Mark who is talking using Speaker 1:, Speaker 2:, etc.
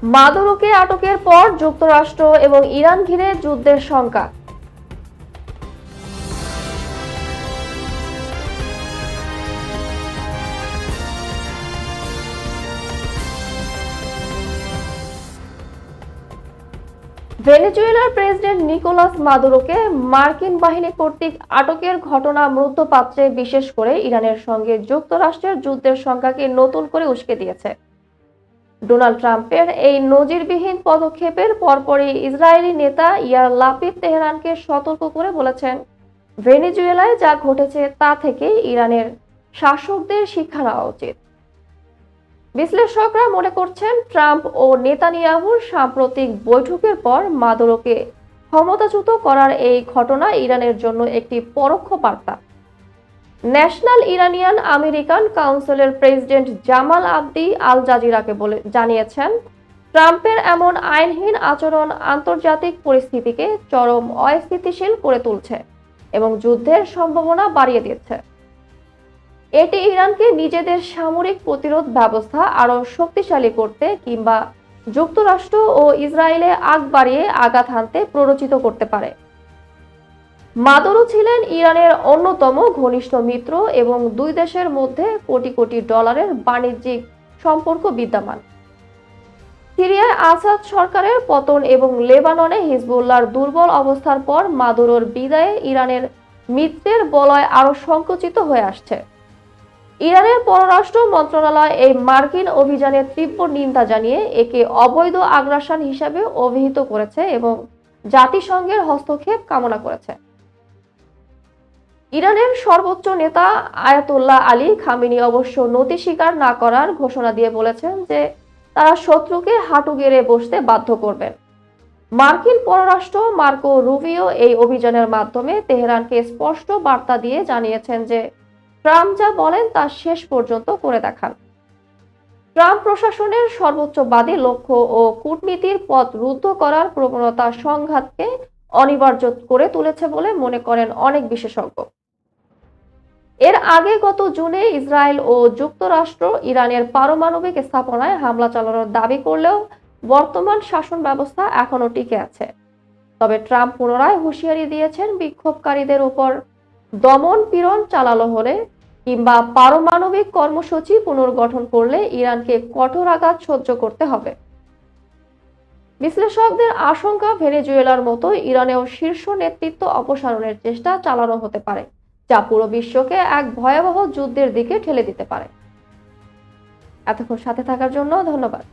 Speaker 1: মাদুরোকে আটকের পর যুক্তরাষ্ট্র এবং ইরান ঘিরে যুদ্ধের শঙ্কা। ভেনেজুয়েলার প্রেসিডেন্ট নিকোলাস মাদুরোকে মার্কিন বাহিনী কর্তৃক আটকের ঘটনা মধ্যপ্রাচ্যে, বিশেষ করে ইরানের সঙ্গে যুক্তরাষ্ট্রের যুদ্ধের শঙ্কাকে নতুন করে উস্কে দিয়েছে। ডোনাল্ড ট্রাম্পের এই নজিরবিহীন পদক্ষেপের পরপরই ইসরায়েলি নেতা ইয়ার লাপিদ তেহরানকে সতর্ক করে বলেছেন, ভেনেজুয়েলায় যা ঘটেছে তা থেকে ইরানের শাসকদের শিক্ষা নেওয়া উচিত। বিশ্লেষকরা মনে করছেন, ট্রাম্প ও নেতানিয়াহুর সাম্প্রতিক বৈঠকের পর মাদুরোকে ক্ষমতাচ্যুত করার এই ঘটনা ইরানের জন্য একটি পরোক্ষ বার্তা। ন্যাশনাল ইরানিয়ান আমেরিকান কাউন্সিলের প্রেসিডেন্ট জামাল আবদি আল জাজিরাকে জানিয়েছেন, ট্রাম্পের এমন আইনহীন আচরণ আন্তর্জাতিক পরিস্থিতিকে চরম অস্থিতিশীল করে তুলছে এবং যুদ্ধের সম্ভাবনা বাড়িয়ে দিচ্ছে। এটি ইরানকে নিজেদের সামরিক প্রতিরোধ ব্যবস্থা আরও শক্তিশালী করতে কিংবা যুক্তরাষ্ট্র ও ইসরায়েলে আগ বাড়িয়ে আঘাত হানতে প্ররোচিত করতে পারে। মাদুরো ছিলেন ইরানের অন্যতম ঘনিষ্ঠ মিত্র এবং দুই দেশের মধ্যে কোটি কোটি ডলারের বাণিজ্যিক সম্পর্ক বিদ্যমান। সিরিয়ায় আসাদ সরকারের পতন এবং লেবাননে হিজবুল্লাহর দুর্বল অবস্থার পর মাদুরোর বিদায়ে ইরানের মিত্রের বলয় আরও সংকুচিত হয়ে আসছে। ইরানের পররাষ্ট্র মন্ত্রণালয় এই মার্কিন অভিযানের তীব্র নিন্দা জানিয়ে একে অবৈধ আগ্রাসন হিসেবে অভিহিত করেছে এবং জাতিসংঘের হস্তক্ষেপ কামনা করেছে। ইরানের সর্বোচ্চ নেতা আয়াতুল্লাহ আলী খামেনি অবশ্য নতি স্বীকার না করার ঘোষণা দিয়ে বলেছেন যে তারা শত্রুকে হাঁটু গেড়ে বসতে বাধ্য করবেন। মার্কিন পররাষ্ট্র মার্কো রুবিও এই অভিযানের মাধ্যমে তেহরানকে স্পষ্ট বার্তা দিয়ে জানিয়েছেন যে ট্রাম্প যা বলেন তা শেষ পর্যন্ত করে দেখান। ট্রাম্প প্রশাসনের সর্বোচ্চবাদী লক্ষ্য ও কূটনীতির পথ রুদ্ধ করার প্রবণতা সংঘাতকে অনিবার্য করে তুলেছে বলে মনে করেন অনেক বিশেষজ্ঞ। এর আগে গত জুনে ইসরায়েল ও যুক্তরাষ্ট্র ইরানের পারমাণবিক স্থাপনায় হামলা চালানোর দাবি করলেও বর্তমান শাসন ব্যবস্থা এখনো টিকে আছে। তবে ট্রাম্প পুনরায় হুঁশিয়ারি দিয়েছেন, বিক্ষোভকারীদের উপর দমন পীড়ন চালানো হলে কিংবা পারমাণবিক কর্মসূচি পুনর্গঠন করলে ইরানকে কঠোর আঘাত সহ্য করতে হবে। বিশ্লেষকদের আশঙ্কা, ভেনেজুয়েলার মতো ইরানেও শীর্ষ নেতৃত্ব অপসারণের চেষ্টা চালানো হতে পারে, যা পুরো বিশ্বকে এক ভয়াবহ যুদ্ধের দিকে ঠেলে দিতে পারে। এতক্ষণ সাথে থাকার জন্য ধন্যবাদ।